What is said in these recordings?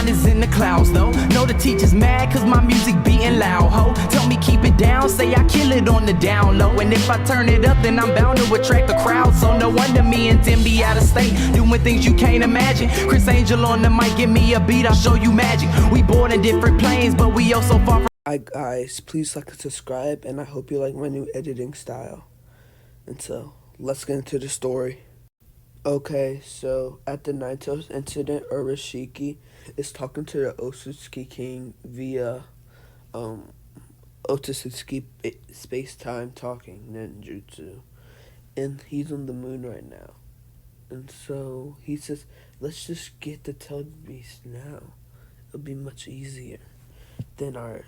Is in the clouds though. Know the teacher's mad cause my music beating loud, ho. Tell me keep it down, say I kill it on the down low. And if I turn it up, then I'm bound to attract the crowd. So no wonder me and Tim be out of state, doing things you can't imagine. Chris Angel on the mic, give me a beat, I'll show you magic. We born in different planes, but we all so far from. Hi guys, please like and subscribe, and I hope you like my new editing style. And so, let's get into the story. Okay, so at the Naruto incident, Urashiki is talking to the Otsutsuki King via Otsutsuki space-time talking ninjutsu. And he's on the moon right now. And so he says, let's just get the Tailed Beast now. It'll be much easier than our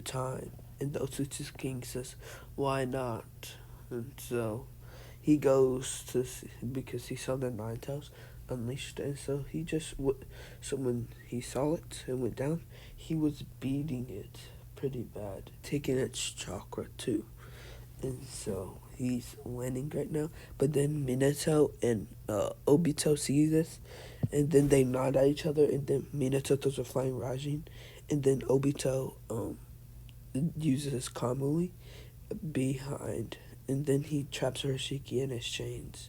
time. And the Otsutsuki King says, why not? And so he goes to see, because he saw the Nine Tails unleashed, and so he just so when he saw it and went down, he was beating it pretty bad, taking its chakra too, and so he's winning right now. But then Minato and Obito see this, and then they nod at each other, and then Minato throws a flying Rajin, and then Obito uses his Kamui behind. And then he traps Urashiki in his chains.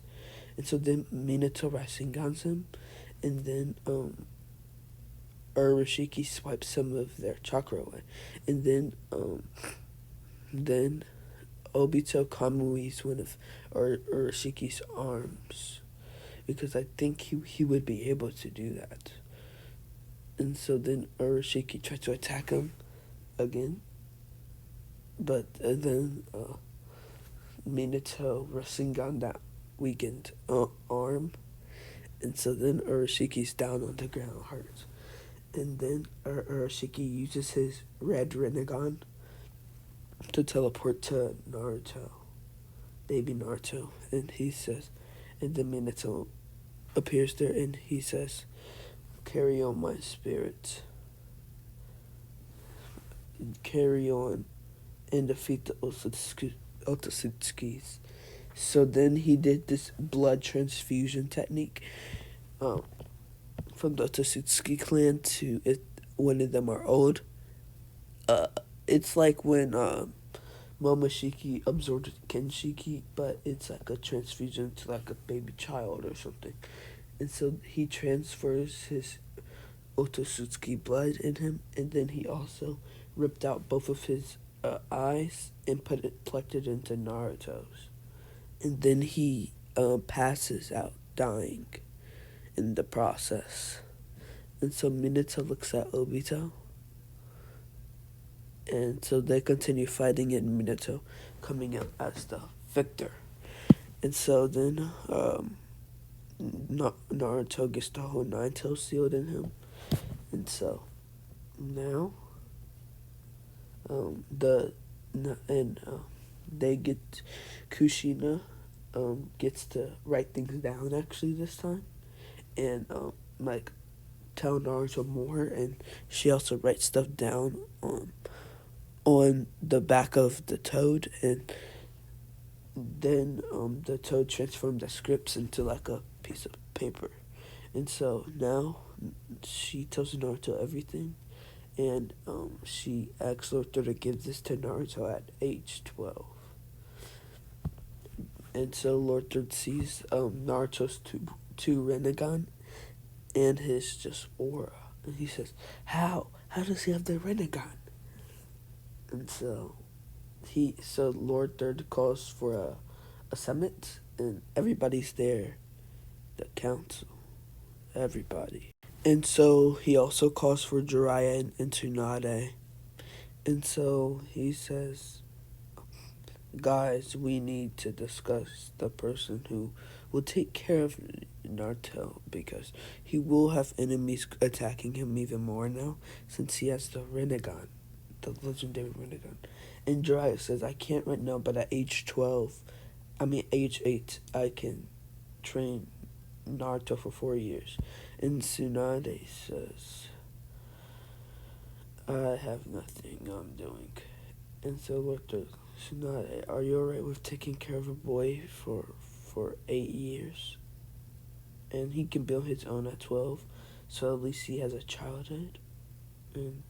And so then Minato Rasengans him. And then Urashiki swipes some of their chakra away. And then Obito Kamui's one of Urashiki's arms. Because I think he would be able to do that. And so then Urashiki tries to attack him again. But then Minato Rasengan that weakened arm, and so then Urashiki's down on the ground hurt, and then Urashiki uses his red Rinnegan to teleport to Naruto, baby Naruto, and he says, and then Minato appears there and he says, carry on my spirit, carry on and defeat the Otsutskis. So then he did this blood transfusion technique from the Otsutsuki clan to it. One of them are old. It's like when Momoshiki absorbed Genshiki, but it's like a transfusion to like a baby child or something. And so he transfers his Otsutsuki blood in him, and then he also ripped out both of his eyes and plucked it into Naruto's, and then he passes out, dying in the process. And so Minato looks at Obito, and so they continue fighting, and Minato coming out as the victor. And so then Naruto gets the whole Nine Tails sealed in him, and so now they get Kushina gets to write things down actually this time, and like tell Naruto more, and she also writes stuff down on the back of the toad, and then the toad transformed the scripts into like a piece of paper. And so now she tells Naruto everything. And she asks Lord Third to give this to Naruto at age 12. And so Lord Third sees Naruto's two Rinnegan and his just aura. And he says, How does he have the Rinnegan? And so Lord Third calls for a summit, and everybody's there. The council. Everybody. And so he also calls for Jiraiya and Tsunade. And so he says, guys, we need to discuss the person who will take care of Naruto, because he will have enemies attacking him even more now since he has the Rinnegan, the legendary Rinnegan. And Jiraiya says, I can't right now, but at age 8, I can train Naruto for 4 years. And Tsunade says, I have nothing I'm doing. And so Lord Tsunade, are you alright with taking care of a boy for 8 years? And he can build his own at 12. so at least he has a childhood. And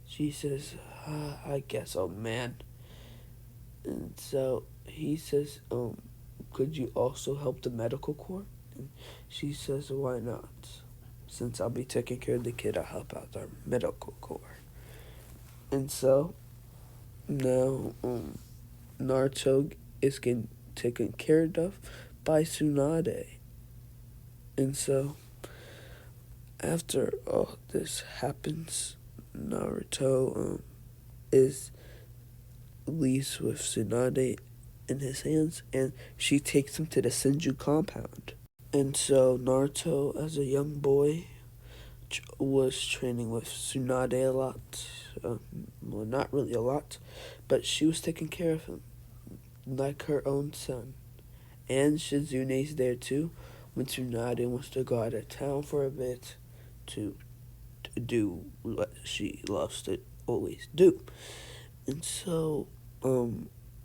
she says, I guess, oh man. And so he says, could you also help the medical corps? And she says, why not? Since I'll be taking care of the kid, I'll help out our medical corps. And so now Naruto is getting taken care of by Tsunade. And so after all this happens, Naruto is leaves with Tsunade in his hands, and she takes him to the Senju compound. And so Naruto, as a young boy, was training with Tsunade a lot. Well, not really a lot, but she was taking care of him like her own son. And Shizune's there too when Tsunade wants to go out of town for a bit to do what she loves to always do. And so,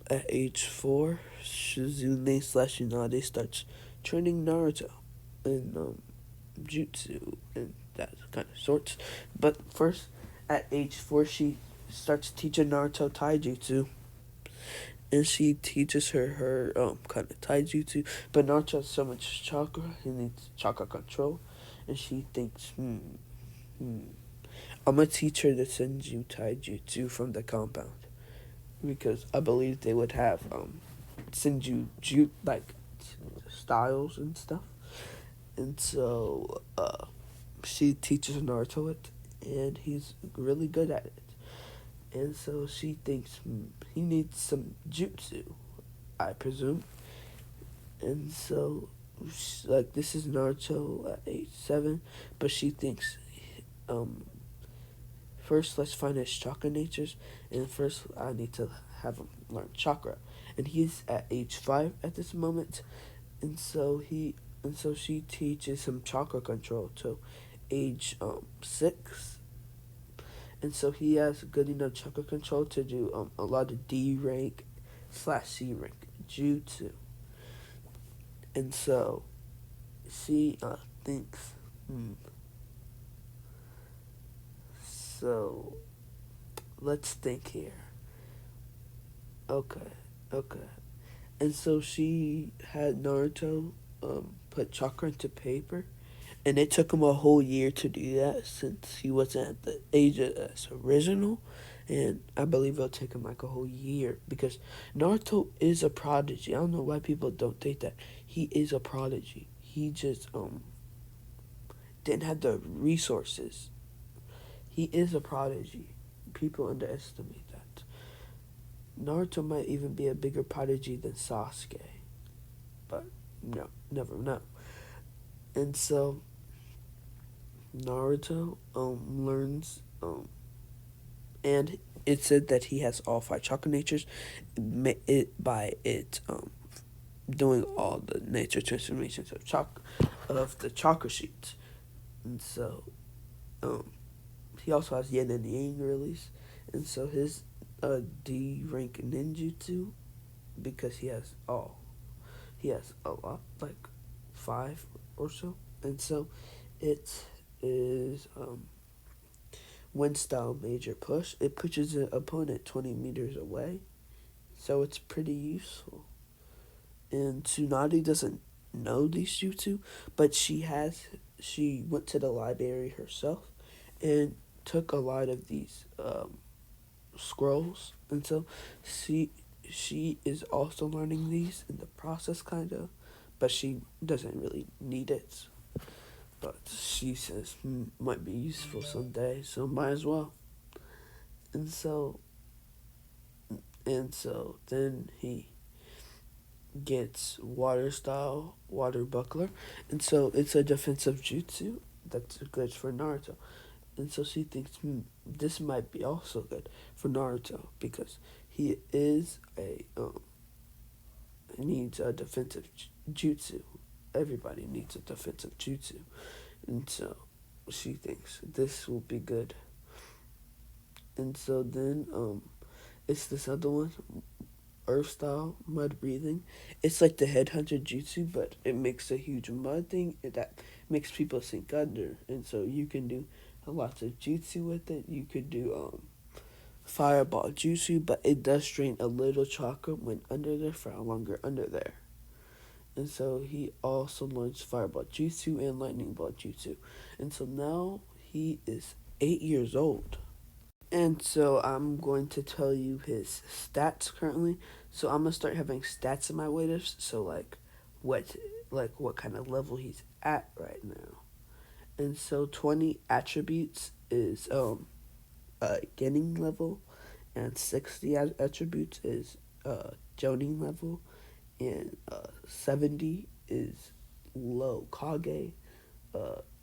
at age 4, Shizune slash Tsunade starts training Naruto in jutsu and that kind of sorts. But first, at age 4, she starts teaching Naruto taijutsu. And she teaches her kind of taijutsu. But Naruto has so much chakra, he needs chakra control. And she thinks, I'm going to teach her the Senju taijutsu from the compound. Because I believe they would have Senju like styles and stuff. And so she teaches Naruto it, and he's really good at it. And so she thinks he needs some jutsu, I presume. And so, like, this is Naruto at age 7, but she thinks, first let's find his chakra natures, and first I need to have him learn chakra. And he's at age 5 at this moment, and so she teaches him chakra control to age 6. And so he has good enough chakra control to do a lot of D rank / C rank jutsu. And so she thinks, so let's think here. Okay. And so she had Naruto put chakra into paper. And it took him a whole year to do that since he wasn't at the age of his original. And I believe it'll take him like a whole year because Naruto is a prodigy. I don't know why people don't think that. He is a prodigy. He just didn't have the resources. He is a prodigy. People underestimate that. Naruto might even be a bigger prodigy than Sasuke. But no, never know. And so Naruto learns and it said that he has all 5 chakra natures by doing all the nature transformations of the chakra sheets. And so he also has yin and yang release, and so his D rank ninjutsu, because he has a lot, like 5 or so. And so it is wind style major push. It pushes the opponent 20 meters away, so it's pretty useful. And Tsunade doesn't know these jutsu, but she went to the library herself and took a lot of these scrolls, and so she is also learning these in the process, kind of, but she doesn't really need it. But she says might be useful someday, so might as well. And so then he gets water style, water buckler, and so it's a defensive jutsu that's good for Naruto. And so she thinks this might be also good for Naruto because he is needs a defensive jutsu. Everybody needs a defensive jutsu. And so she thinks this will be good. And so then it's this other one, earth style mud breathing. It's like the headhunter jutsu, but it makes a huge mud thing that makes people sink under. And so you can do lots of jutsu with it. You could do fireball jutsu, but it does drain a little chakra when under there for how long you're under there. And so he also learns fireball jutsu and lightning ball jutsu. And so now he is 8 years old. And so I'm going to tell you his stats currently. So I'm gonna start having stats in my waiters. So what kind of level he's at right now. And so 20 attributes is beginning level, and 60 attributes is Jonin level, and 70 is low Kage,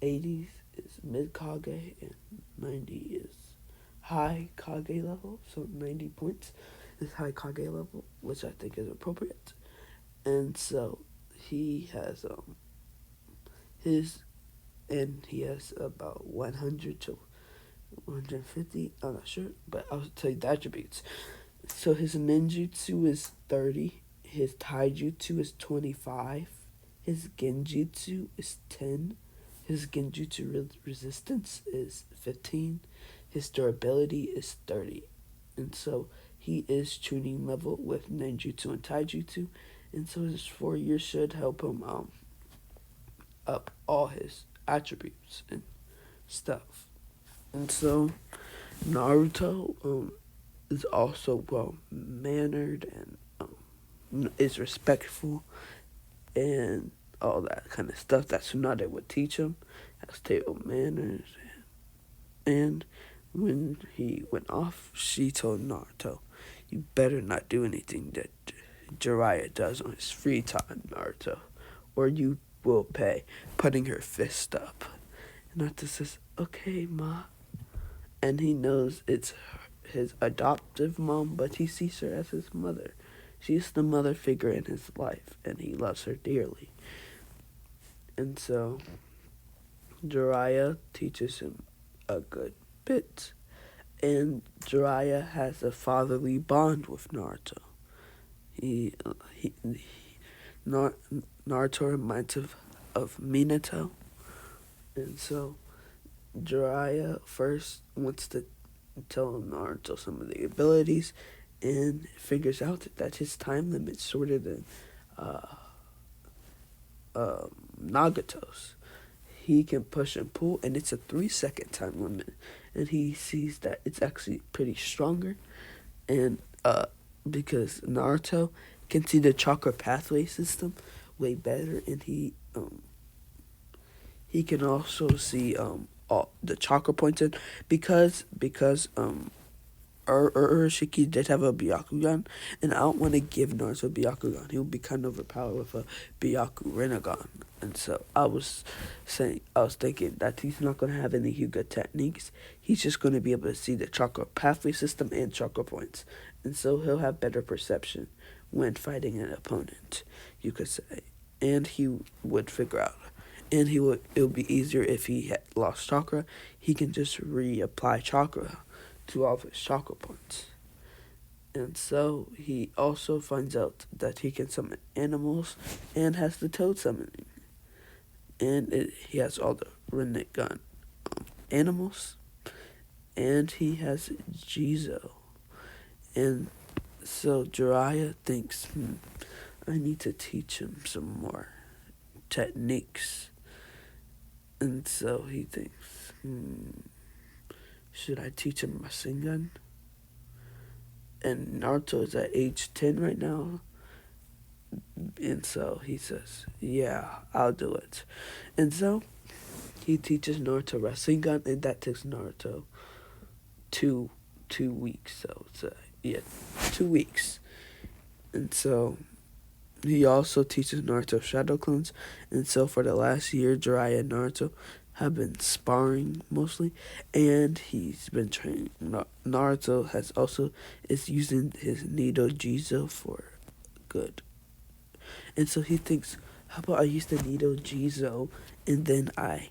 80 is mid Kage, and 90 is high Kage level. So 90 points is high Kage level, which I think is appropriate. And so he has he has about 100 to 150. I'm not sure, but I'll tell you the attributes. So his ninjutsu is 30. His taijutsu is 25. His genjutsu is 10. His genjutsu resistance is 15. His durability is 30. And so he is Chunin level with ninjutsu and taijutsu. And so his 4 years should help him up all his attributes and stuff. And so Naruto is also well mannered and is respectful and all that kind of stuff that Tsunade would teach him. Has table manners. And when he went off, she told Naruto, "You better not do anything that Jiraiya does on his free time, Naruto, or you will pay," putting her fist up. And Naruto says, "Okay, Ma." And he knows it's his adoptive mom, but he sees her as his mother. She's the mother figure in his life, and he loves her dearly. And so Jiraiya teaches him a good bit, and Jiraiya has a fatherly bond with Naruto. Naruto reminds him of Minato, and so Jiraiya first wants to tell Naruto some of the abilities, and figures out that his time limit's shorter than Nagato's. He can push and pull, and it's a 3-second time limit, and he sees that it's actually pretty stronger, and because Naruto can see the chakra pathway system way better, and he can also see all the chakra points in because Urashiki did have a Byakugan, and I don't want to give Naruto a Byakugan. He would be kind of overpowered with a Byaku Rinnegan. And so I was thinking that he's not going to have any Hyuga techniques. He's just going to be able to see the chakra pathway system and chakra points. And so he'll have better perception when fighting an opponent, you could say. And he would figure out. And it would be easier if he had lost chakra. He can just reapply chakra to all of his chakra points. And so he also finds out that he can summon animals and has the toad summoning. And he has all the Rinnegan animals. And he has Jizo. And so Jiraiya thinks, I need to teach him some more techniques. And so he thinks, should I teach him Rasengan? And Naruto is at age 10 right now. And so he says, yeah, I'll do it. And so he teaches Naruto Rasengan, and that takes Naruto two weeks. So it's 2 weeks. And so he also teaches Naruto Shadow Clones. And so for the last year, Jiraiya and Naruto have been sparring mostly, and he's been training. Naruto is using his Nido Jizo for good. And so he thinks, how about I use the Nido Jizo and then I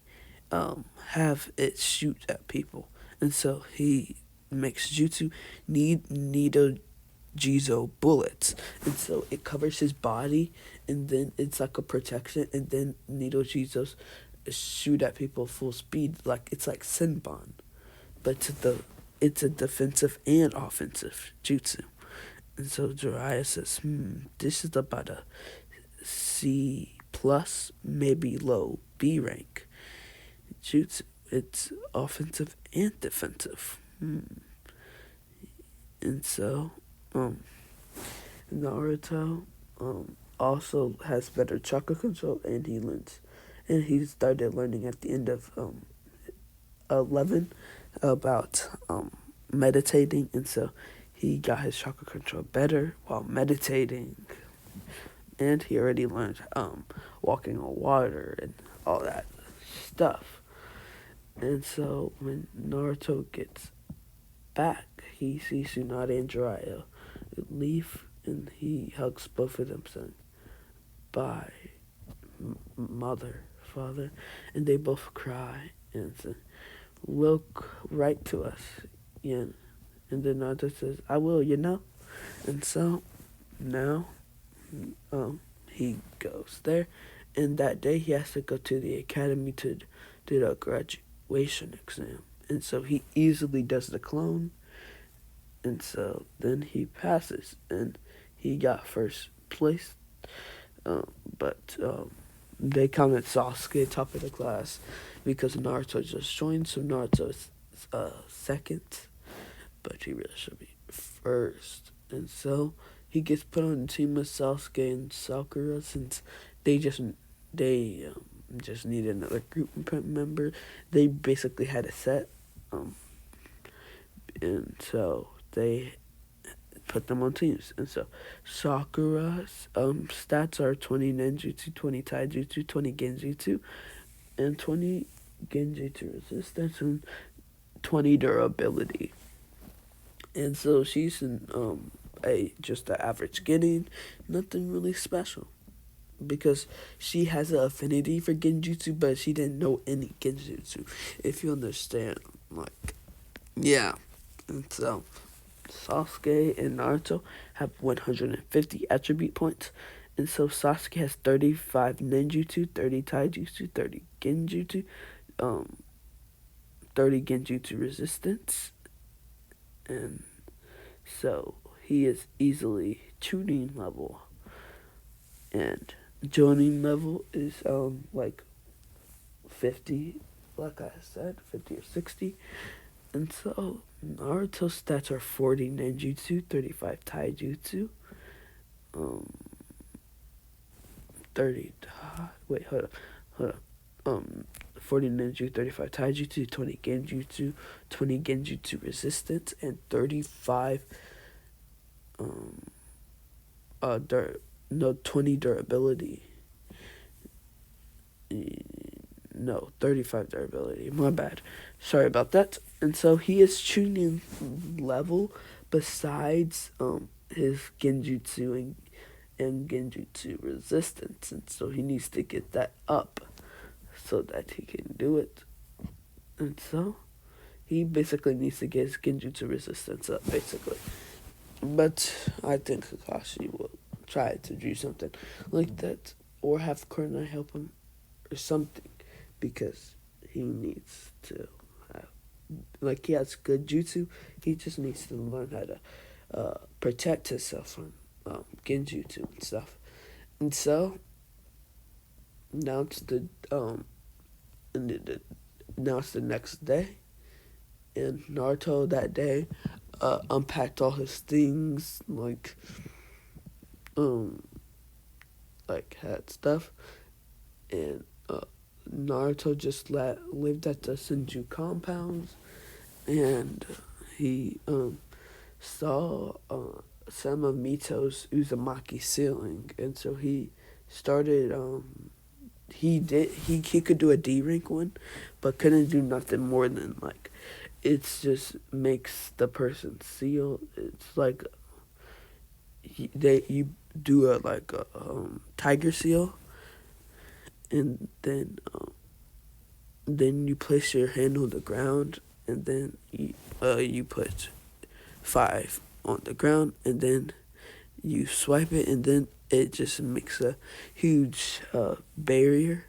have it shoot at people. And so he makes jutsu Nido Jizo bullets, and so it covers his body, and then it's like a protection, and then Needle Jizos shoot at people full speed, like it's like Senbon, but it's a defensive and offensive jutsu. And so Jiraiya says, this is about a C plus, maybe low B rank jutsu. It's offensive and defensive. And so, Naruto, also has better chakra control, and he started learning at the end of 11 about meditating, and so he got his chakra control better while meditating, and he already learned walking on water and all that stuff. And so when Naruto gets back, he sees Tsunade and Jiraiya leave, and he hugs both of them, saying, "Bye, mother, father," and they both cry and say, "Look right to us, Yen." And then Naruto says, "I will, you know." And so now he goes there, and that day he has to go to the academy to do the graduation exam. And so he easily does the clone, and so then he passes, and he got first place. But they counted Sasuke top of the class because Naruto just joined, so Naruto is second, but he really should be first. And so he gets put on the team with Sasuke and Sakura since they just needed another group member. They basically had a set, and so they put them on teams. And so Sakura's stats are 20 ninjutsu, 20 taijutsu, 20 genjutsu, and 20 genjutsu resistance, and 20 durability. And so she's just an average getting, nothing really special, because she has an affinity for genjutsu, but she didn't know any genjutsu, if you understand. Yeah. And so Sasuke and Naruto have 150 attribute points, and so Sasuke has 35 ninjutsu, 30 taijutsu, 30 genjutsu, 30 genjutsu resistance, and so he is easily Chunin level, and Jonin level is 50, like I said, 50 or 60. And so Naruto's stats are 40 ninjutsu, 35 taijutsu, 30 wait, hold on. 40 ninjutsu, 35 taijutsu, 20 genjutsu, 20 genjutsu resistance, and 35 20 durability. No, 35 durability. My bad. Sorry about that. And so he is Chunin level besides his genjutsu and genjutsu resistance, and so he needs to get that up so that he can do it. And so he basically needs to get his genjutsu resistance up, basically. But I think Kakashi will try to do something like that, or have Kurna help him or something, because he needs to have, he has good jutsu, he just needs to learn how to protect himself from genjutsu and stuff. And so now it's the next day, and Naruto that day unpacked all his things, had stuff, and Naruto just lived at the Senju compounds, and he saw some of Mito's Uzumaki ceiling, and so he started he could do a D rank one, but couldn't do nothing more than it's just makes the person seal. It's like you do a tiger seal, and then you place your hand on the ground, and then you put 5 on the ground, and then you swipe it, and then it just makes a huge barrier.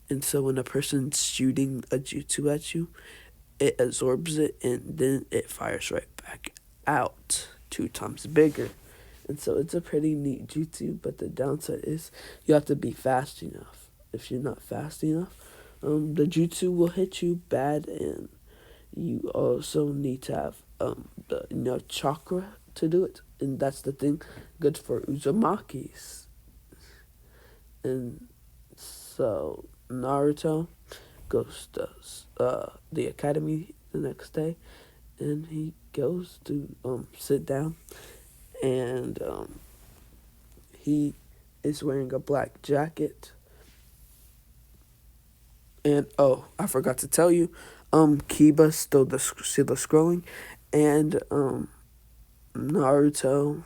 And so when a person's shooting a jutsu at you, it absorbs it, and then it fires right back out 2 times bigger. And so it's a pretty neat jutsu, but the downside is you have to be fast enough. If you're not fast enough, the jutsu will hit you bad, and you also need to have the chakra to do it, and that's the thing good for Uzumakis. And so Naruto goes to the academy the next day, and he goes to sit down, and he is wearing a black jacket. And oh, I forgot to tell you, Kiba still the scrolling, and Naruto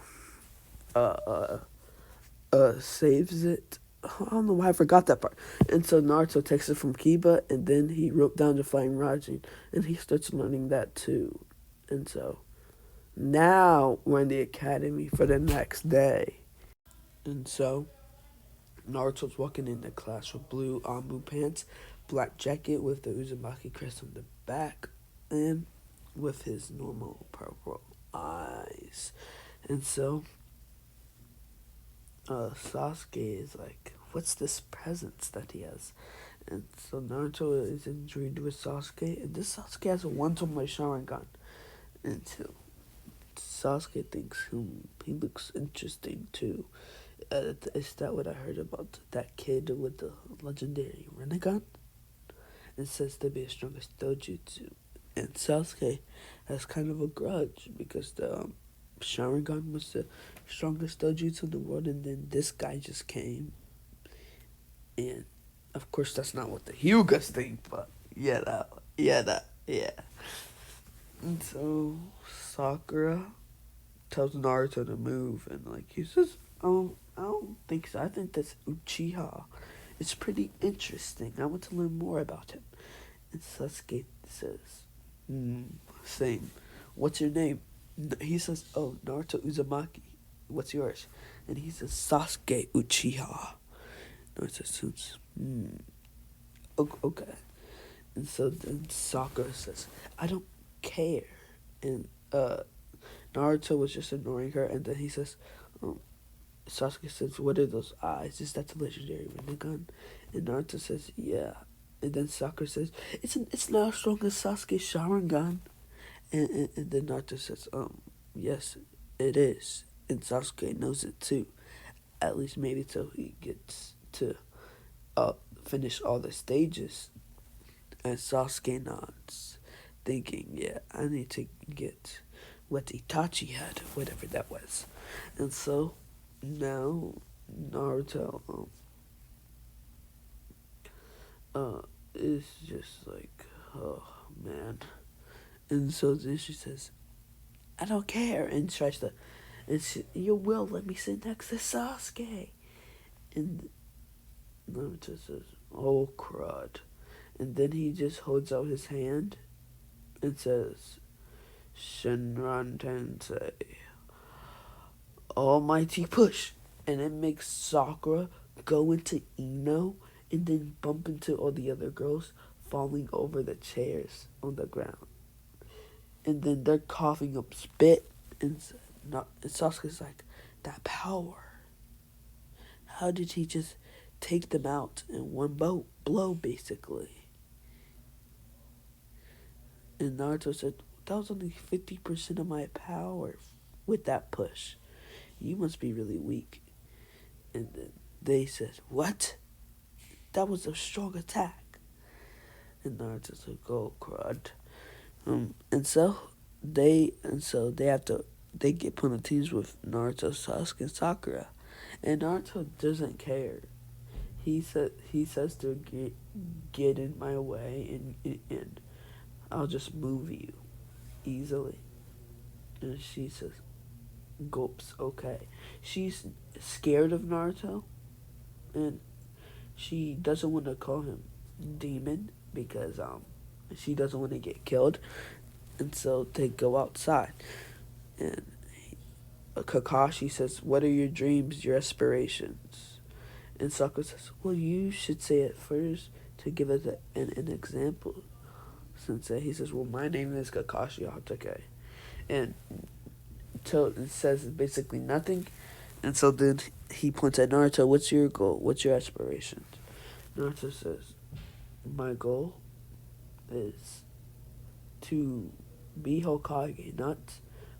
saves it. I don't know why I forgot that part. And so Naruto takes it from Kiba, and then he wrote down the Flying Rajin, and he starts learning that too. And so now we're in the academy for the next day. And so Naruto's walking in the class with blue Ambu pants, black jacket with the Uzumaki crest on the back, and with his normal purple eyes. And so Sasuke is like, what's this presence that he has? And so Naruto is intrigued with Sasuke, and this Sasuke has a one-to-one Sharingan. And so Sasuke thinks he looks interesting too. Is that what I heard about that kid with the legendary Rinnegan? It says to be the strongest dojutsu. And Sasuke has kind of a grudge because the Sharingan was the strongest dojutsu in the world, and then this guy just came. And of course, that's not what the Hyugas think, but yeah. And so Sakura tells Naruto to move, and like he says, I don't think so. I think that's Uchiha. It's pretty interesting. I want to learn more about him. And Sasuke says, same. What's your name? He says, oh, Naruto Uzumaki. What's yours? And he says, Sasuke Uchiha. Naruto says, okay. And so then Sakura says, I don't care. And Naruto was just ignoring her, and then he says, Sasuke says, what are those eyes? Is that the legendary Rinnegan? And Naruto says, yeah. And then Sakura says, it's not as strong as Sasuke's Sharingan. And then Naruto says, yes, it is. And Sasuke knows it too. At least maybe till he gets to finish all the stages. And Sasuke nods, thinking, yeah, I need to get what Itachi had, whatever that was. And so now Naruto is just like, oh man. And so then she says, I don't care, and tries to, and you will let me sit next to Sasuke. And Naruto says, oh crud. And then he just holds out his hand and says, Shinran Tensei, almighty push. And it makes Sakura go into Ino and then bump into all the other girls, falling over the chairs on the ground. And then they're coughing up spit, and Sasuke's like, that power. How did he just take them out in one blow, basically? And Naruto said, that was only 50% of my power with that push. You must be really weak. And then they said, what? That was a strong attack. And Naruto said, oh crud. And so they get put on teams with Naruto, Sasuke, and Sakura, and Naruto doesn't care. He says to get in my way, and I'll just move you easily. And she says, gulps, okay. She's scared of Naruto, and she doesn't want to call him demon because she doesn't want to get killed. And so they go outside, and Kakashi says, "What are your dreams, your aspirations?" And Sakura says, "Well, you should say it first to give us an example." Sensei, he says, "Well, my name is Kakashi Hatake," and it says basically nothing. And so then he points at Naruto. What's your goal? What's your aspirations? Naruto says, "My goal is to be Hokage, not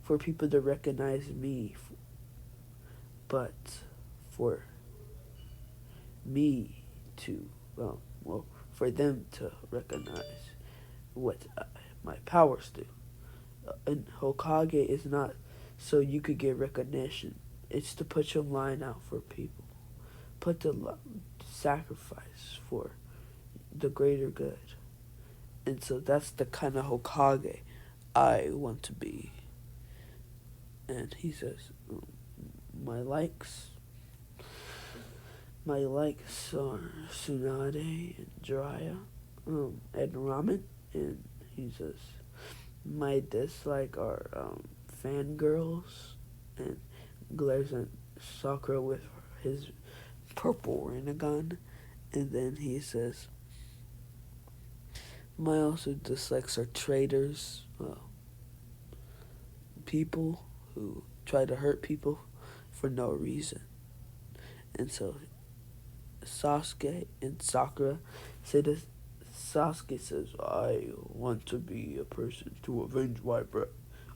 for people to recognize me, but for me to, for them to recognize what my powers do. And Hokage is not so you could get recognition. It's to put your line out for people. Put the sacrifice for the greater good." And so that's the kind of Hokage I want to be. And he says, my likes are Tsunade and Jiraiya, and Ramen. And he says, my dislike are fangirls, and glares at Sakura with his purple Rinnegan. And then he says, my also dislikes are traitors, people who try to hurt people for no reason. And so Sasuke and Sakura say this. Sasuke says, I want to be a person to avenge my brother.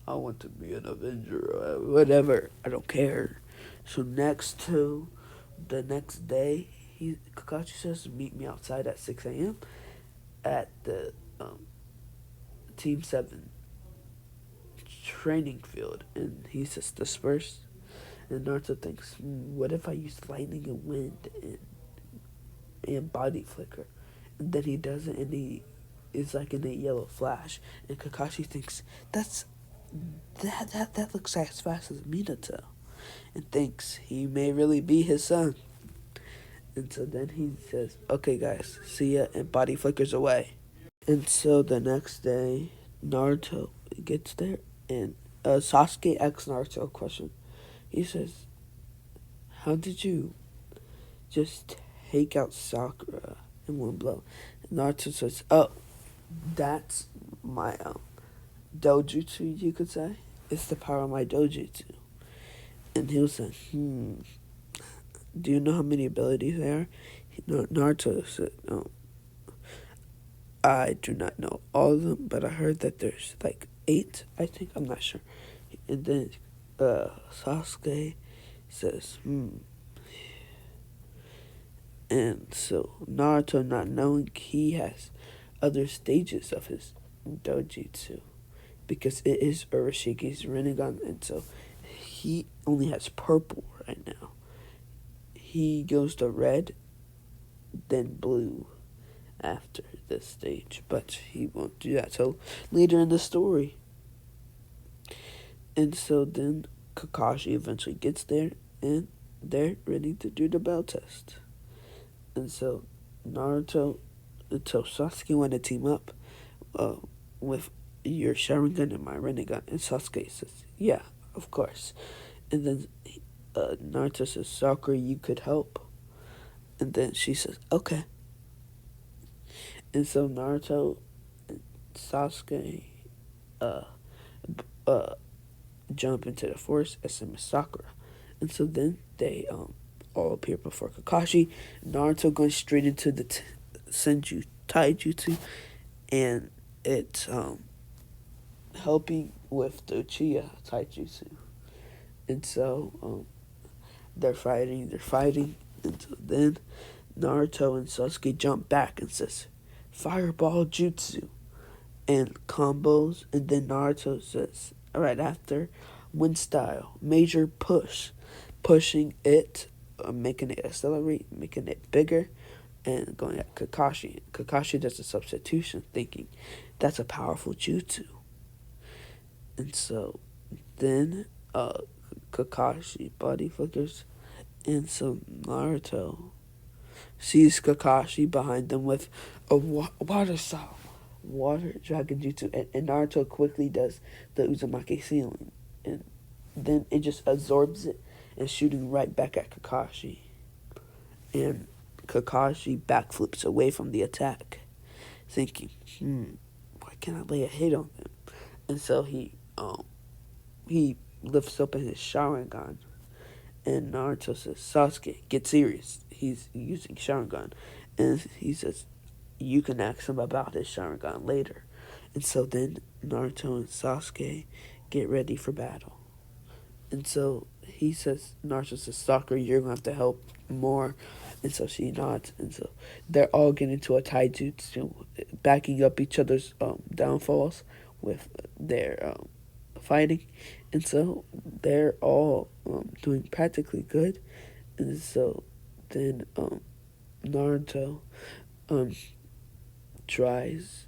I want to be an avenger, whatever. I don't care. So the next day, Kakashi says, meet me outside at 6 a.m. at the Team 7 training field. And he says, disperse. And Naruto thinks, what if I use lightning and wind and body flicker? And then he does it, and he is like in a yellow flash. And Kakashi thinks, that looks as fast as Minato. And thinks he may really be his son. And so then he says, okay guys, see ya, and body flickers away. And so the next day, Naruto gets there, and Sasuke asks Naruto a question. He says, how did you just take out Sakura in one blow? And Naruto says, oh, that's my dojutsu, you could say. It's the power of my dojutsu. And he'll say, do you know how many abilities there are? Naruto said, no, I do not know all of them, but I heard that there's like 8, I think, I'm not sure. And then Sasuke says, And so Naruto, not knowing he has other stages of his dojutsu, because it is Urashiki's Rinnegan, and so he only has purple right now. He goes to red, then blue after this stage, but he won't do that till later in the story. And so then Kakashi eventually gets there, and they're ready to do the bell test. And so Naruto until Sasuke want to team up with your Sharingan and my Rinnegan. And Sasuke says, yeah, of course. And then Naruto says, Sakura, you could help. And then she says, okay. And so Naruto and Sasuke jump into the forest as same as Sakura. And so then they all appear before Kakashi. Naruto going straight into the Senju Taijutsu, and it's helping with the Uchiha Taijutsu. And so they're fighting, and so then Naruto and Sasuke jump back and says, Fireball Jutsu, and combos, and then Naruto says, right after, Wind Style, Major Push, pushing it, making it accelerate, making it bigger, and going at Kakashi. Kakashi does a substitution, thinking that's a powerful jutsu. And so then Kakashi body flickers, and so Naruto sees Kakashi behind them with a water dragon jutsu, and Naruto quickly does the Uzumaki ceiling and then it just absorbs it and shooting right back at Kakashi. And Kakashi backflips away from the attack, thinking, why can't I lay a hit on him? And so he lifts open his Sharingan, and Naruto says, Sasuke, get serious. He's using Sharingan. And he says, you can ask him about his Sharingan later. And so then Naruto and Sasuke get ready for battle. And so he says, Naruto says, Sakura, you're going to have to help more. And so she nods. And so they're all getting into a taijutsu, backing up each other's downfalls with their fighting. And so they're all doing practically good. And so then Naruto tries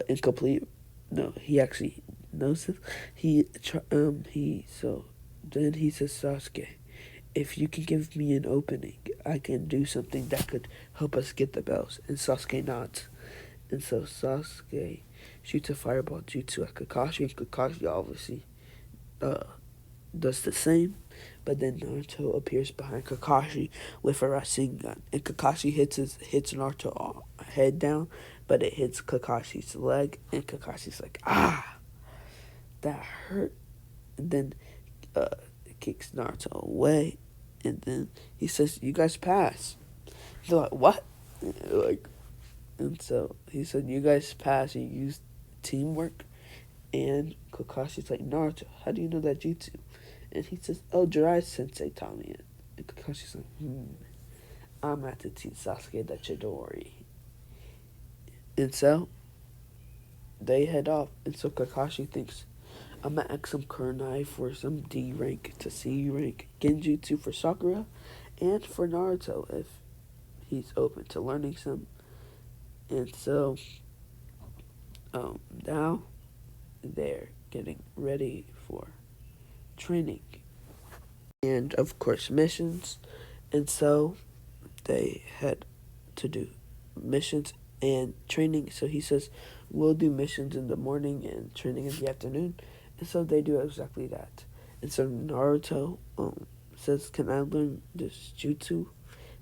incomplete. No, he actually knows this. So then he says, Sasuke, if you can give me an opening, I can do something that could help us get the bells. And Sasuke nods. And so Sasuke shoots a fireball jutsu at Kakashi, and Kakashi obviously does the same. But then Naruto appears behind Kakashi with a Rasengan, and Kakashi hits Naruto head down, but it hits Kakashi's leg, and Kakashi's like, that hurt. And then kicks Naruto away, and then he says, you guys pass. They're like, what? And so he said, you guys pass, you used teamwork. And Kakashi's like, Naruto, how do you know that jutsu? And he says, oh, Jiraiya sensei taught me it. And Kakashi's like, I'm going to have to teach Sasuke the Chidori. And so they head off. And so Kakashi thinks, I'm going to ask some Kunai for some D rank to C rank Genjutsu for Sakura and for Naruto if he's open to learning some. And so now they're getting ready for training and of course missions. And so they had to do missions and training. So he says, we'll do missions in the morning and training in the afternoon. And so they do exactly that. And so Naruto says, can I learn this jutsu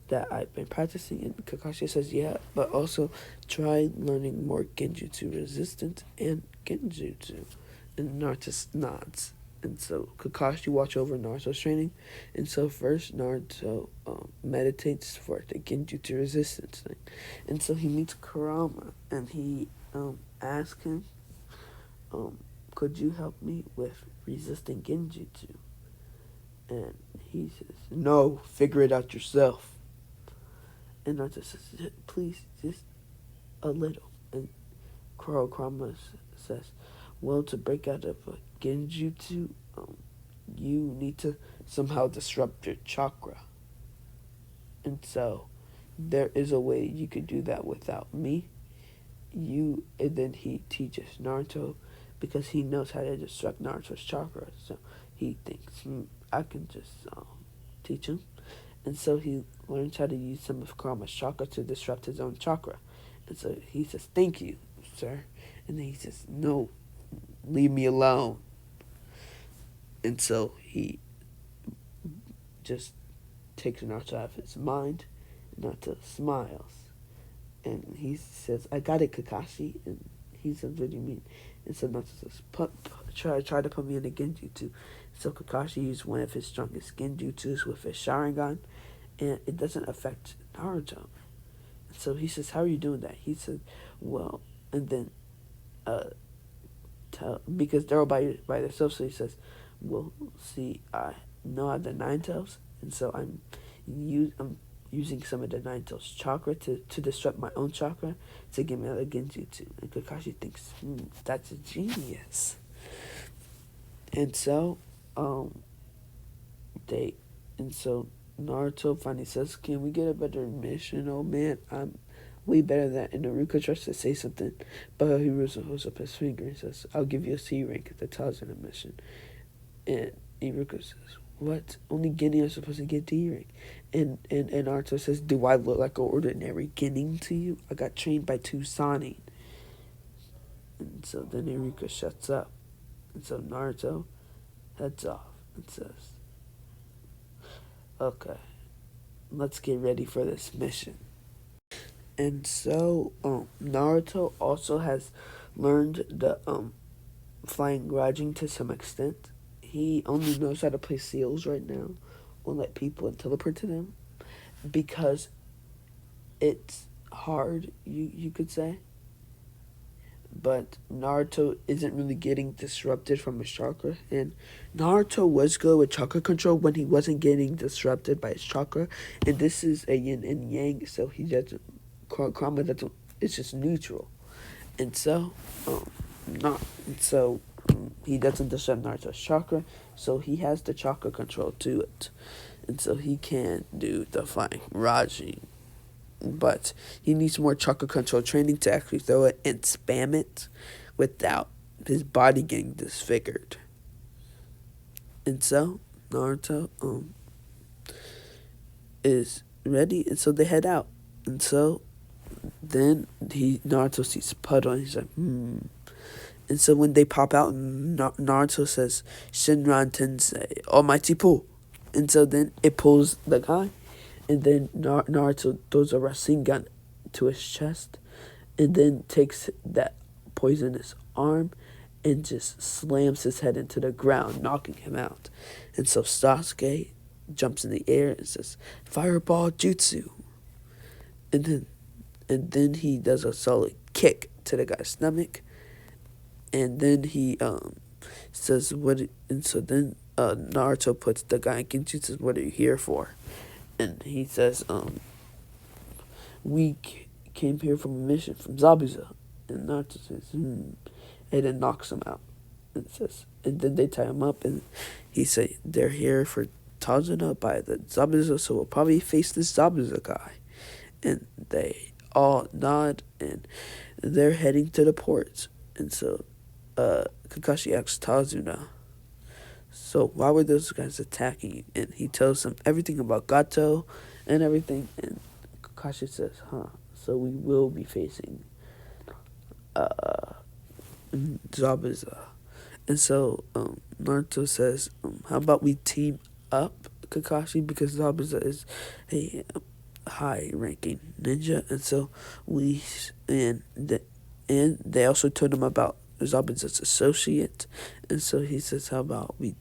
that I've been practicing? And Kakashi says, yeah, but also try learning more Genjutsu resistance and Genjutsu. And Naruto nods. And so Kakashi watch over Naruto's training. And so first Naruto meditates for the Genjutsu resistance thing. And so he meets Kurama, and he asks him, could you help me with resisting Genjutsu? And he says, no, figure it out yourself. And Naruto says, please, just a little. And Kurama says, well, to break out of a Genjutsu, you need to somehow disrupt your chakra. And so there is a way you could do that without me. And then he teaches Naruto, because he knows how to disrupt Naruto's chakra. So he thinks, I can just teach him. And so he learns how to use some of Kurama's chakra to disrupt his own chakra. And so he says, thank you, sir. And then he says, no, leave me alone. And so he just takes Naruto out of his mind. Naruto smiles. And he says, I got it, Kakashi. And he says, what do you mean? And so Naruto says, try to put me in a Genjutsu. So Kakashi used one of his strongest Genjutsus with his Sharingan, and it doesn't affect Naruto. And so he says, how are you doing that? He said, well, and then because they're all by themselves, so he says, well, see, I know I have the Nine Tails, and so I'm using some of the Nine Tails chakra to disrupt my own chakra to get me out of Genjutsu. And Kakashi thinks, that's a genius. And so Naruto finally says, can we get a better mission, old man? I'm way better than that. And Naruto tries to say something, but Hiruzo holds up his finger and says, I'll give you a C rank if that tells in a mission. And Iruka says, what? Only Genin are supposed to get D rank. And Naruto says, do I look like an ordinary Genin to you? I got trained by Tsunade. And so then Iruka shuts up. And so Naruto heads off. It says, okay, let's get ready for this mission. And so, Naruto also has learned the flying Rajin to some extent. He only knows how to play seals right now, or let people and teleport to them, because it's hard, you could say. But Naruto isn't really getting disrupted from his chakra, and Naruto was good with chakra control when he wasn't getting disrupted by his chakra, and this is a yin and yang, so he doesn't, karma doesn't, it's just neutral, and so, not, so he doesn't disrupt Naruto's chakra, so he has the chakra control to it, and so he can do the flying Raji. But he needs more chakra control training to actually throw it and spam it without his body getting disfigured. And so Naruto is ready, and so they head out. And so then Naruto sees puddle, and he's like, And so when they pop out, Naruto says, Shinran Tensei, Almighty Pull. And so then it pulls the guy. And then Naruto throws a Rasengan to his chest, and then takes that poisonous arm and just slams his head into the ground, knocking him out. And so Sasuke jumps in the air and says, Fireball Jutsu. And then he does a solid kick to the guy's stomach. And then he says, what? And so then Naruto puts the guy in Genjutsu, says, what are you here for? And he says, we came here from a mission from Zabuza. And Naruto says, And then knocks him out. And says, and then they tie him up, and he say, they're here for Tazuna by the Zabuza, so we'll probably face this Zabuza guy. And they all nod, and they're heading to the port. And so Kakashi asks Tazuna, so why were those guys attacking you? And he tells them everything about Gato and everything. And Kakashi says, so we will be facing Zabuza. And so Naruto says, how about we team up, Kakashi, because Zabuza is a high-ranking ninja. And so and they also told him about Zabuza's associate. And so he says, how about we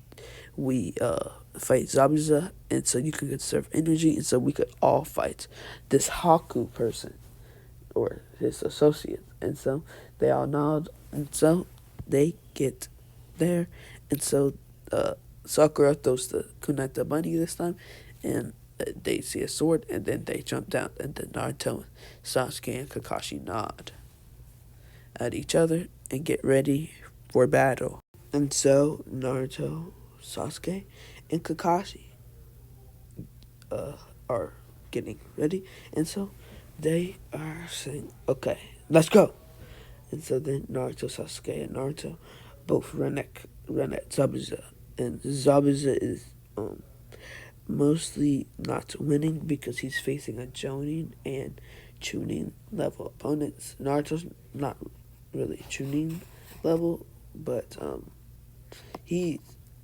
fight Zabuza, and so you can conserve energy, and so we could all fight this Haku person or his associate. And so they all nod, and so they get there, and so Sakura throws the kunai the bunny this time, and they see a sword, and then they jump down, and then Naruto, Sasuke, and Kakashi nod at each other and get ready for battle. And so Naruto, Sasuke, and Kakashi are getting ready, and so they are saying, okay, let's go. And so then Naruto, Sasuke, and Naruto both run at Zabuza, and Zabuza is mostly not winning because he's facing a Jonin and Chunin level opponents. Naruto's not really Chunin level, but he's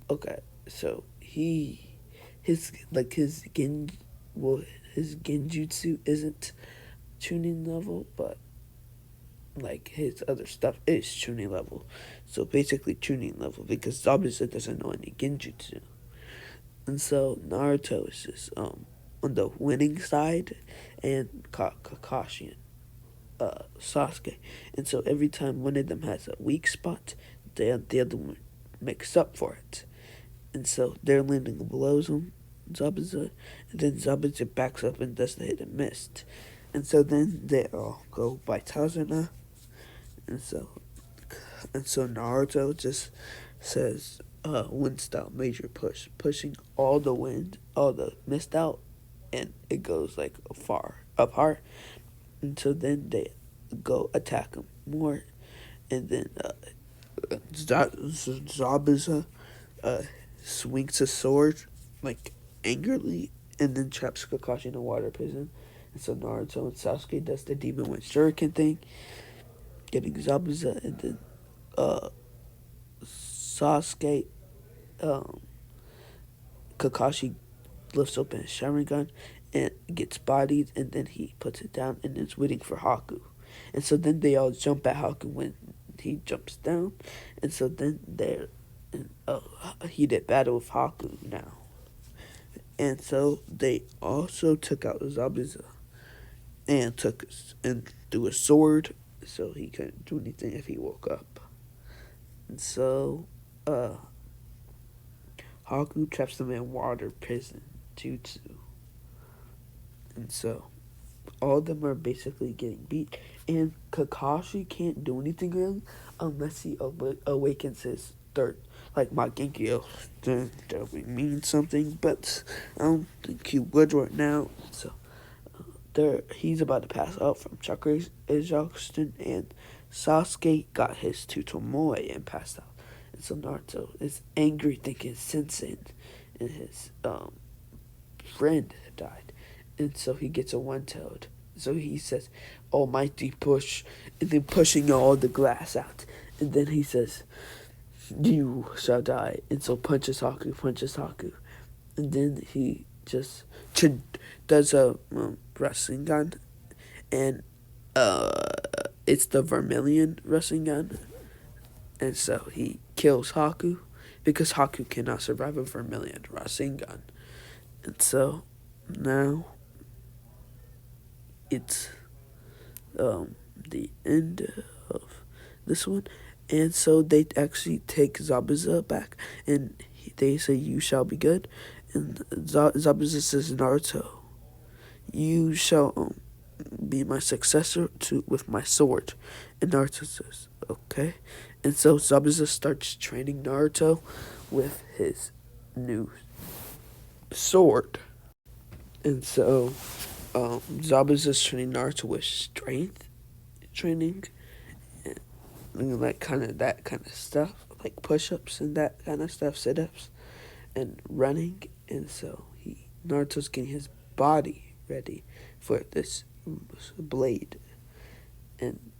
okay. So his Genjutsu isn't Chunin level, but like his other stuff is Chunin level. So basically Chunin level, because Zabuza doesn't know any Genjutsu. And so Naruto is just on the winning side, and Kakashi and Sasuke. And so every time one of them has a weak spot, the other one makes up for it. And so they're landing blows on Zabuza, and then Zabuza backs up and does the hit and miss. And so then they all go by Tazuna. And so Naruto just says, wind style major push, pushing all the mist out, and it goes like far apart. And so then they go attack him more, and then Zabuza swings a sword like angrily, and then traps Kakashi in a water prison. And so Naruto and Sasuke does the Demon Wind Shuriken thing, getting Zabuza, and then Sasuke Kakashi lifts open his Sharingan and gets bodied, and then he puts it down and is waiting for Haku. And so then they all jump at Haku when he jumps down, and so then they're in a heated battle with Haku now. And so they also took out Zabuza and threw a sword, so he couldn't do anything if he woke up. And so Haku traps them in water prison jutsu. And so all of them are basically getting beat, and Kakashi can't do anything really unless he awakens his third, like my Genkyo. Then that would mean something, but I don't think he would right now. So he's about to pass out from chakra exhaustion, and Sasuke got his to Tomoe and passed out. And so Naruto is angry, thinking Sensei and his friend died. And so he gets a one-tailed. So he says, "Almighty push," and then pushing all the glass out. And then he says, "You shall die." And so punches Haku. And then he just does a wrestling gun, and it's the vermilion wrestling gun. And so he kills Haku because Haku cannot survive a vermilion wrestling gun. And so now it's the end of this one. And so they actually take Zabuza back, and they say, "You shall be good." And Zabuza says, "Naruto, you shall be my successor with my sword." And Naruto says, "Okay." And so Zabuza starts training Naruto with his new sword. And so Zabuza's training Naruto with strength training, and like that kind of stuff, like push-ups and that kind of stuff, sit-ups and running. And so Naruto's getting his body ready for this blade. And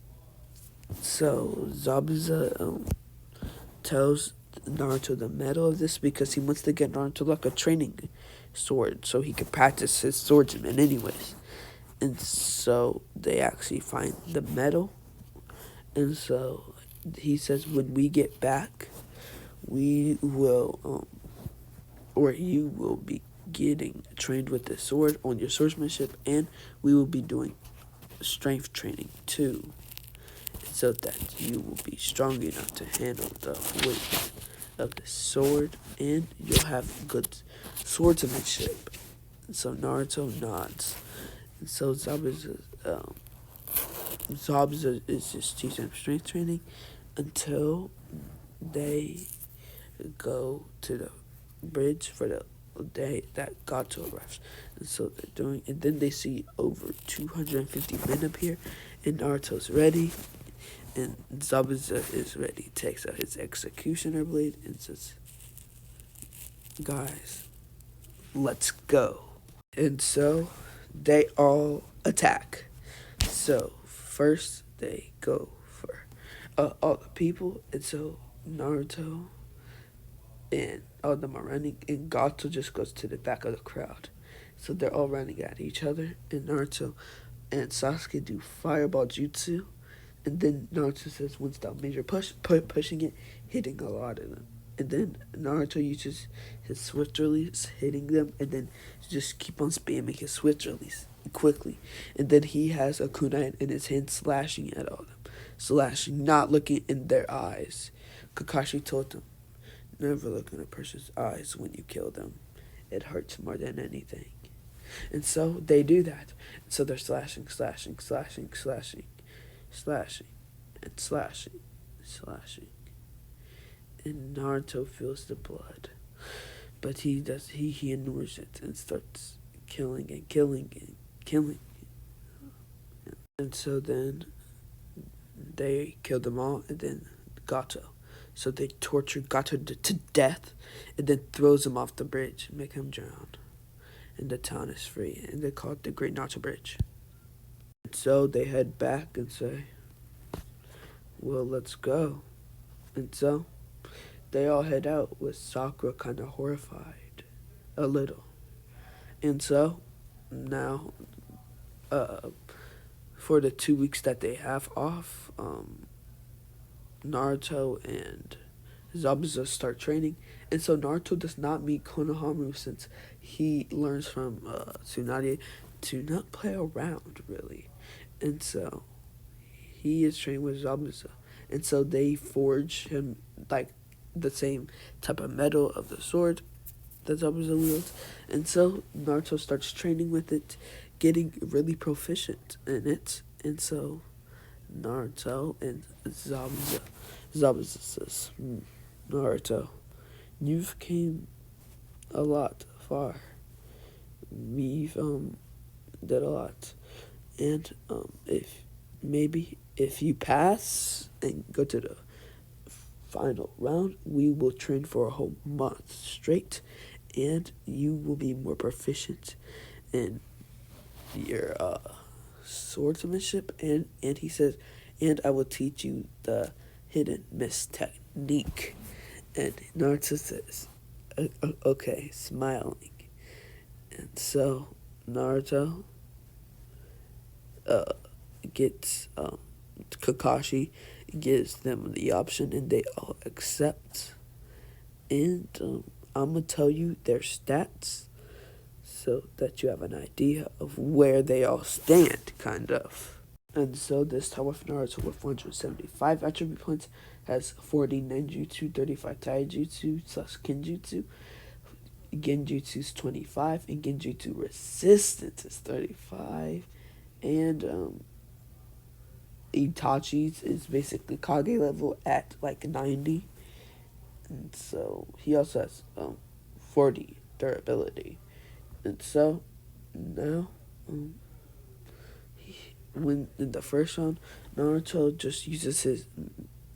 so Zabuza tells Naruto the metal of this because he wants to get Naruto like a training sword so he can practice his swordsman anyways. And so they actually find the metal. And so he says, when we get back, we will, or you will be getting trained with the sword on your swordsmanship, and we will be doing strength training too, so that you will be strong enough to handle the weight of the sword, and you'll have good swordsmanship. So Naruto nods. And so Zabuza is just teaching him strength training until they go to the bridge for the day that Gato arrives. And so they're doing, and then they see over 250 men up here, and Naruto's ready, and Zabuza is ready. Takes out his executioner blade and says, "Guys, let's go." And so they all attack. So first they go for all the people, and so Naruto and all of them are running, and Gato just goes to the back of the crowd. So they're all running at each other, and Naruto and Sasuke do fireball jutsu, and then Naruto says one-style major pushing it, hitting a lot of them. And then Naruto uses his swift release, hitting them, and then just keep on spamming his swift release quickly. And then he has a kunai in his hand, slashing at all of them. Slashing, not looking in their eyes. Kakashi told them, "Never look in a person's eyes when you kill them. It hurts more than anything." And so they do that. So they're slashing, and slashing. And Naruto feels the blood, but he ignores it and starts killing. And so then they kill them all, and then Gato. So they torture Gato to death, and then throws him off the bridge and make him drown. And the town is free, and they call it the Great Naruto Bridge. And so they head back and say, "Well, let's go." And so they all head out with Sakura kind of horrified a little. And so now, for the 2 weeks that they have off, Naruto and Zabuza start training. And so Naruto does not meet Konohamaru since he learns from Tsunade to not play around, really. And so he is trained with Zabuza. And so they forge him like the same type of metal of the sword that Zabuza wields. And so Naruto starts training with it, getting really proficient in it. And so Naruto and Zabuza says, Naruto, you've came a lot far. We've did a lot. And if you pass and go to the final round, we will train for a whole month straight, and you will be more proficient in your swordsmanship. And he says, and I will teach you the hidden mist technique. And Naruto says, okay, smiling. And so Naruto gets Kakashi gives them the option, and they all accept. And I'm gonna tell you their stats so that you have an idea of where they all stand, kind of. And so this time with Naruto with 175 attribute points has 40 ninjutsu, 35 taijutsu, plus kenjutsu. Genjutsu is 25, and Genjutsu resistance is 35. And Itachi's is basically Kage level at like 90. And so he also has 40 durability. And so now, when in the first round, Naruto just uses his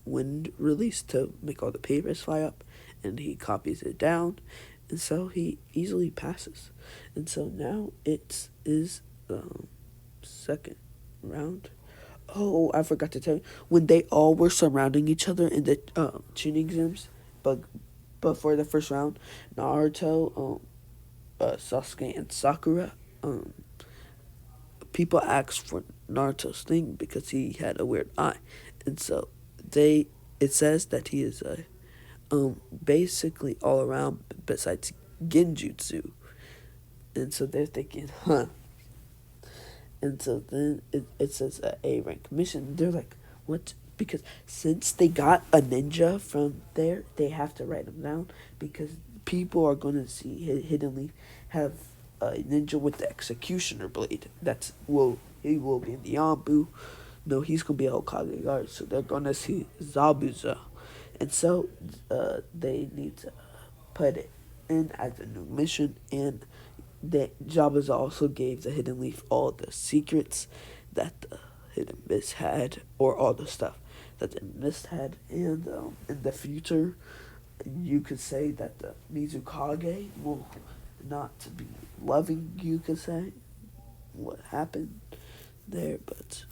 wind release to make all the papers fly up, and he copies it down, and so he easily passes. And so now it is second round. Oh, I forgot to tell you, when they all were surrounding each other in the Chunin exams, but for the first round, Naruto, Sasuke, and Sakura, people asked for Naruto's thing because he had a weird eye, and so it says that he is a basically all around besides Genjutsu, and so they're thinking, huh. And so then it says A rank mission. They're like, what? Because since they got a ninja from there, they have to write him down, because people are going to see Hidden Leaf have a ninja with the executioner blade. He will be in the Yambu. No, he's going to be a Hokage guard. So they're going to see Zabuza. And so they need to put it in as a new mission. And that Zabuza also gave the Hidden Leaf all the secrets that the Hidden Mist had, or all the stuff that the Mist had. And in the future, you could say that the Mizukage will not be loving, you could say, what happened there. But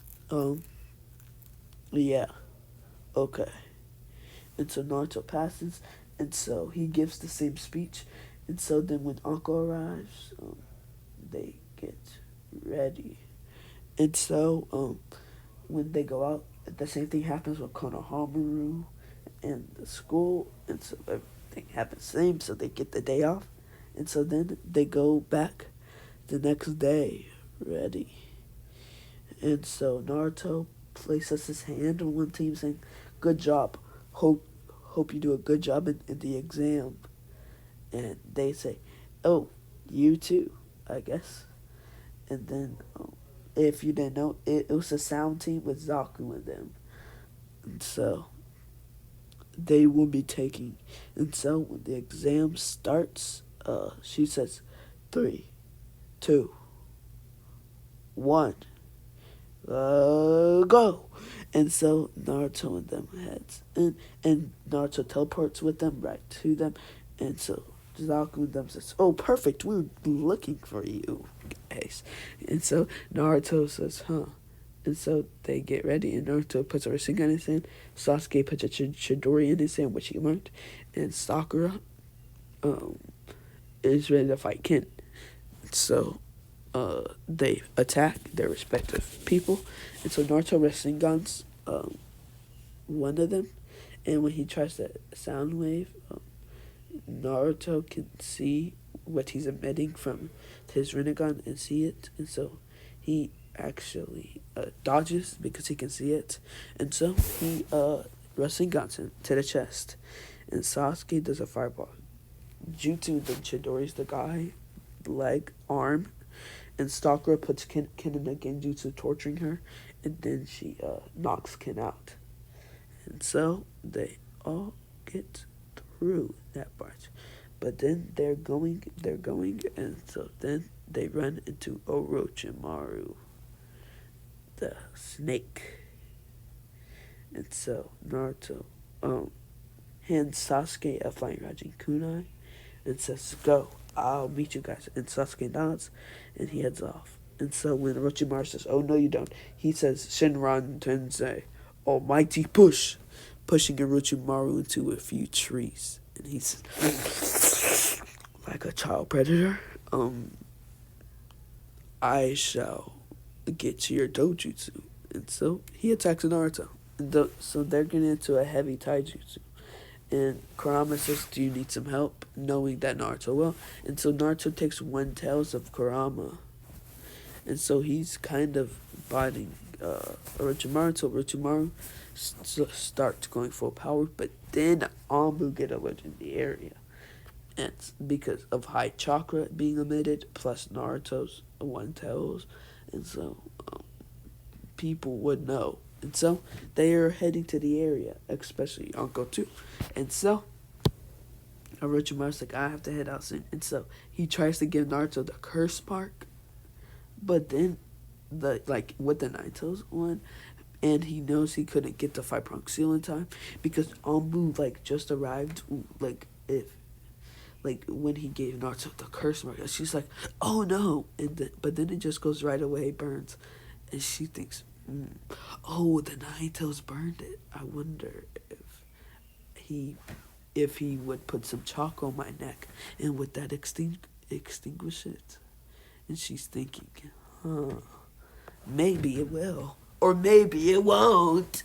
yeah, okay. And so Naruto passes, and so he gives the same speech. And so then when Uncle arrives, they get ready. And so when they go out, the same thing happens with Konohamaru and the school. And so everything happens the same, so they get the day off. And so then they go back the next day ready. And so Naruto places his hand on one team saying, good job. Hope you do a good job in the exam. And they say, oh, you too, I guess. And then, if you didn't know, it was a sound team with Zaku in them. And so they will be taking. And so when the exam starts, she says, 3, 2, 1, go. And so Naruto and them heads. And Naruto teleports with them right to them. And so Zaku and them says, oh, perfect, we were looking for you guys. And so Naruto says, huh. And so they get ready, and Naruto puts a Rinnegan in his hand. Sasuke puts a Chidori in his hand, which he learned. And Sakura is ready to fight Ken. So they attack their respective people. And so Naruto Rinnegan's one of them. And when he tries to sound wave, Naruto can see what he's emitting from his Rinnegan and see it. And so he actually dodges because he can see it. And so he Rasengan's him to the chest. And Sasuke does a fireball. Jutsu then Chidori's the guy, leg, arm, and Sakura puts Ken in the Genjutsu, torturing her, and then she knocks Ken out. And so they all get through that part. But then they're going, and so then they run into Orochimaru, the snake. And so Naruto hands Sasuke a flying Rajin Kunai and says, "Go, I'll meet you guys." And Sasuke nods and he heads off. And so when Orochimaru says, "Oh no you don't," he says, "Shinran Tensei, almighty push," pushing Orochimaru into a few trees. And he says, like a child predator, I shall get to your dojutsu. And so he attacks Naruto. So they're getting into a heavy taijutsu. And Kurama says, "Do you need some help?" Knowing that Naruto will. And so Naruto takes one tails of Kurama. And so he's kind of biting Orochimaru until Orochimaru starts going full power. But then Anbu get alert in the area. And it's because of high chakra being emitted, plus Naruto's one tails. And so people would know. And so they are heading to the area, especially Yonko too. And so Orochimaru's like, I have to head out soon. And so he tries to give Naruto the curse mark, but then with the Nine Tails one, and he knows he couldn't get the five-pronged seal in time because Anbu just arrived when he gave Naruto the curse mark. She's like, "Oh no!" But then it just goes right away, burns, and she thinks, "Oh, the Nine Tails burned it. I wonder if he would put some chalk on my neck, and would that extinguish it?" And she's thinking, maybe it will, or maybe it won't.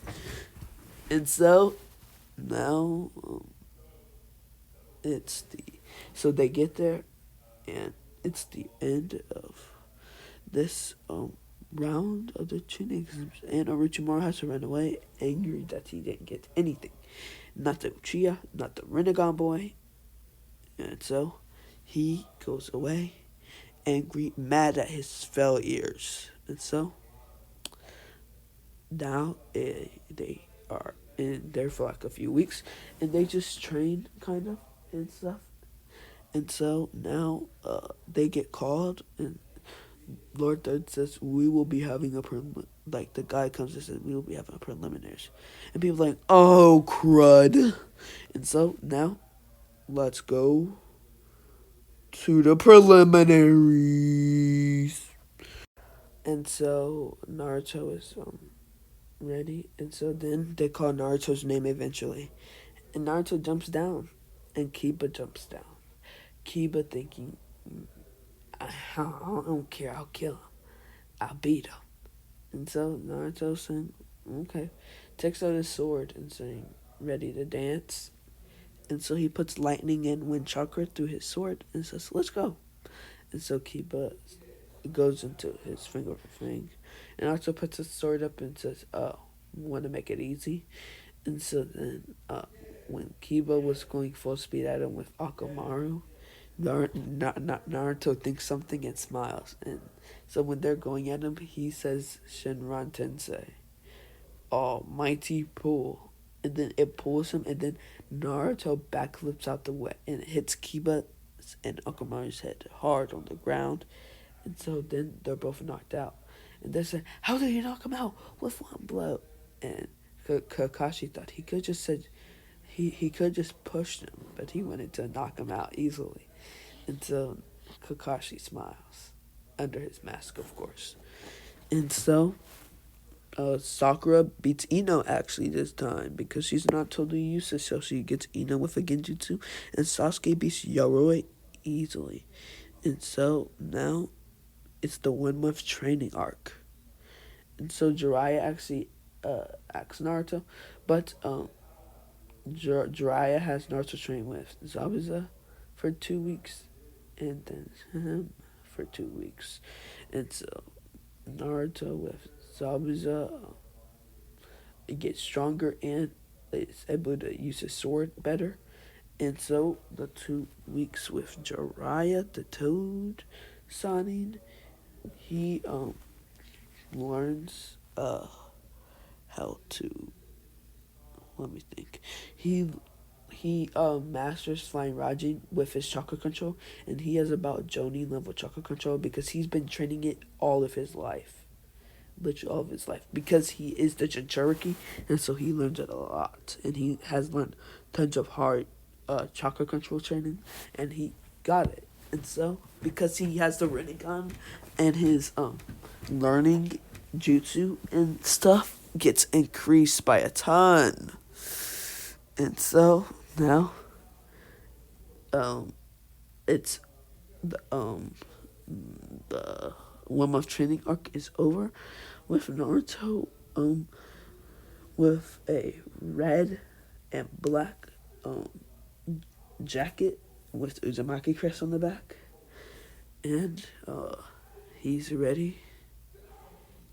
And so now so they get there, and it's the end of this round of the Chunin exams, and Orochimaru has to run away, angry that he didn't get anything. Not the Uchiha, not the Rinnegan boy. And so he goes away, angry, mad at his failures. And so now they are in there for a few weeks, and they just train kind of and stuff. And so now they get called, and Lord Third says, "We will be having the guy comes and says, "We will be having a preliminaries." And people are like, "Oh, crud." And so now let's go to the preliminaries. And so Naruto is ready. And so then they call Naruto's name eventually. And Naruto jumps down. And Kiba jumps down. Kiba thinking, I don't care, I'll kill him. I'll beat him. And so Naruto saying, okay. Takes out his sword and saying, ready to dance. And so he puts lightning and wind chakra through his sword and says, let's go. And so Kiba goes into his finger of a thing. And Naruto puts his sword up and says, oh, want to make it easy? And so then when Kiba was going full speed at him with Akamaru, Naruto thinks something and smiles. And so when they're going at him, he says Shinran Tensei, almighty pull. And then it pulls him, and then Naruto backflips out the way and hits Kiba and Akamaru's head hard on the ground. And so then they're both knocked out. And they're saying, how did you knock him out with one blow? And Kakashi thought he could just said he could just push him, but he wanted to knock him out easily. And so Kakashi smiles under his mask, of course. And so Sakura beats Ino actually this time because she's not totally useless, so she gets Ino with a Genjutsu. And Sasuke beats Yoroi easily. And so now it's the 1 month training arc. And so Jiraiya actually asks Naruto, but Jiraiya has Naruto train with Zabuza for 2 weeks, and then him for 2 weeks. And so Naruto with Zabuza gets stronger and is able to use his sword better. And so the 2 weeks with Jiraiya, the Toad Sanin, he learns how to, let me think. He masters flying Rajin with his chakra control, and he has about Jonin level chakra control because he's been training it all of his life. Literally all of his life. Because he is the Jinchuriki, and so he learns it a lot. And he has learned tons of hard chakra control training, and he got it. And so, because he has the Rinnegan, and his learning jutsu and stuff gets increased by a ton. And so now it's the 1 month training arc is over with Naruto with a red and black jacket with Uzumaki crest on the back, and he's ready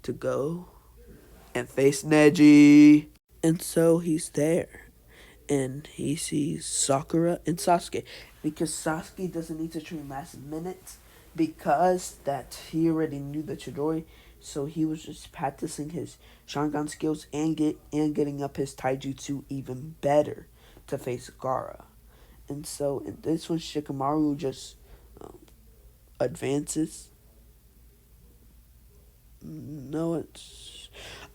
to go and face Neji. And so he's there, and he sees Sakura and Sasuke, because Sasuke doesn't need to train last minute because that he already knew the Chidori, so he was just practicing his Sharingan skills and getting up his Taijutsu even better to face Gaara. And so in this one, Shikamaru just advances. No,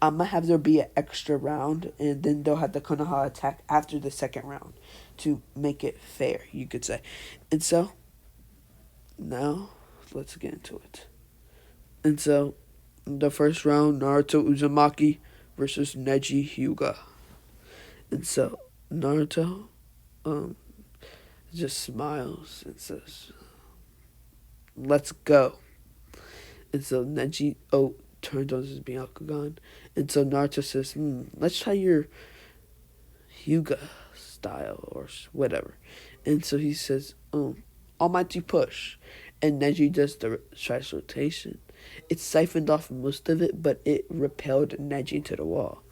I'm gonna have there be an extra round, and then they'll have the Konoha attack after the second round to make it fair, you could say. And so now let's get into it. And so the first round, Naruto Uzumaki versus Neji Hyuga. And so Naruto just smiles and says, "Let's go." And so Neji turns on his Byakugan. And so Naruto says, let's try your Hyuga style or whatever. And so he says, Almighty Push. And Neji does the thrice rotation. It siphoned off most of it, but it repelled Neji to the wall.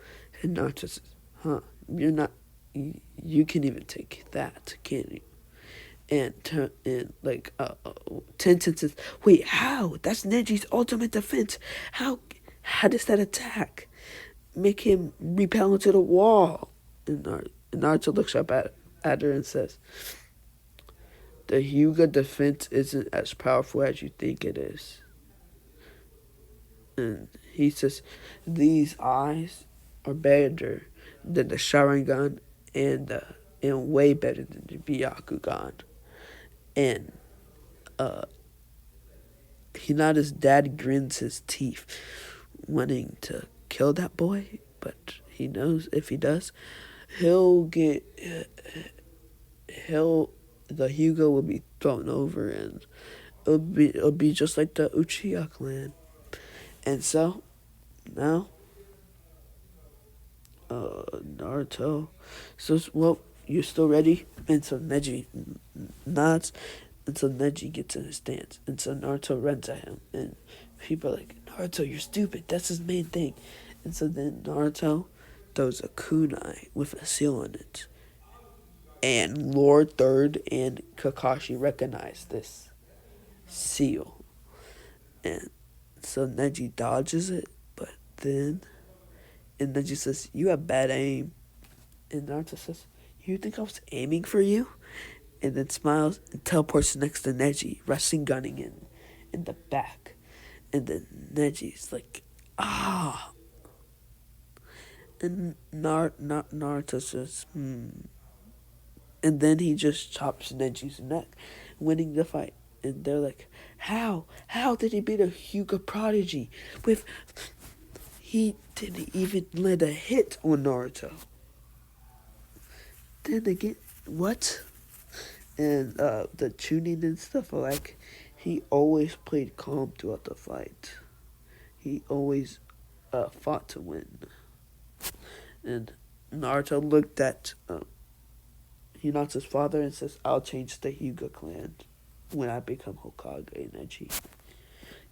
And Naruto says, you can even take that, can't you? And 10 says, wait, how? That's Neji's ultimate defense. How does that attack make him repel into the wall? And Naruto looks up at her and says, the Hyuga defense isn't as powerful as you think it is. And he says, these eyes are better than the Sharingan and way better than the Byakugan. And Hinata's dad grins his teeth, wanting to kill that boy, but he knows if he does, the Hyuga will be thrown over, and it'll be just like the Uchiha clan. And so now Naruto says, well, you're still ready? And so Neji nods, and so Neji gets in his stance, and so Naruto runs at him, and people are like, Naruto, you're stupid, that's his main thing. And so then Naruto throws a kunai with a seal on it, and Lord Third and Kakashi recognize this seal, and so Neji dodges it, but then Neji says, you have bad aim. And Naruto says, you think I was aiming for you? And then smiles and teleports next to Neji, resting gunning in the back. And then Neji's like, ah. And Naruto says, And then he just chops Neji's neck, winning the fight. And they're like, how? How did he beat a Hyuga prodigy? He didn't even land a hit on Naruto. Then again, what? And the Chunin and stuff, like, he always played calm throughout the fight. He always fought to win. And Naruto looked at Hinata's father and says, I'll change the Hyuga clan when I become Hokage Neji.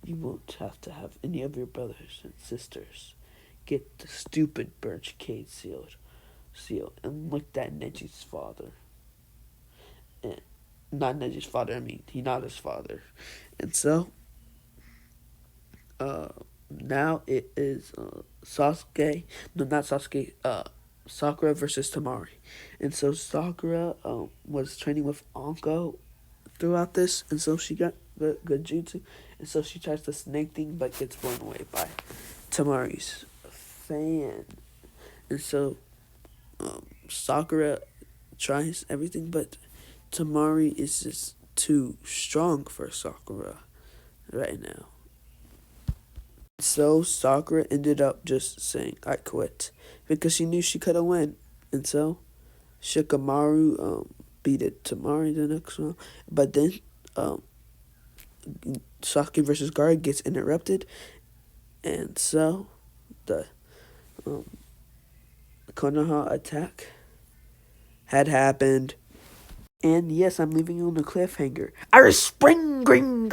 You won't have to have any of your brothers and sisters get the stupid birch cage seal. And looked at Neji's father. And not Neji's father, I mean Hinata's father. And so now it is Sasuke. No, not Sasuke. Sakura versus Tamari. And so Sakura was training with Anko throughout this, and so she got the jutsu, and so she tries the snake thing but gets blown away by Tamari's fan. And so Sakura tries everything, but Tamari is just too strong for Sakura right now. So Sakura ended up just saying, I quit, because she knew she could have won. And so Shikamaru beat it Tamari the next round. But then Sasuke versus Gaara gets interrupted. And so the Konoha attack had happened. And yes, I'm leaving you on a cliffhanger. Our spring, green.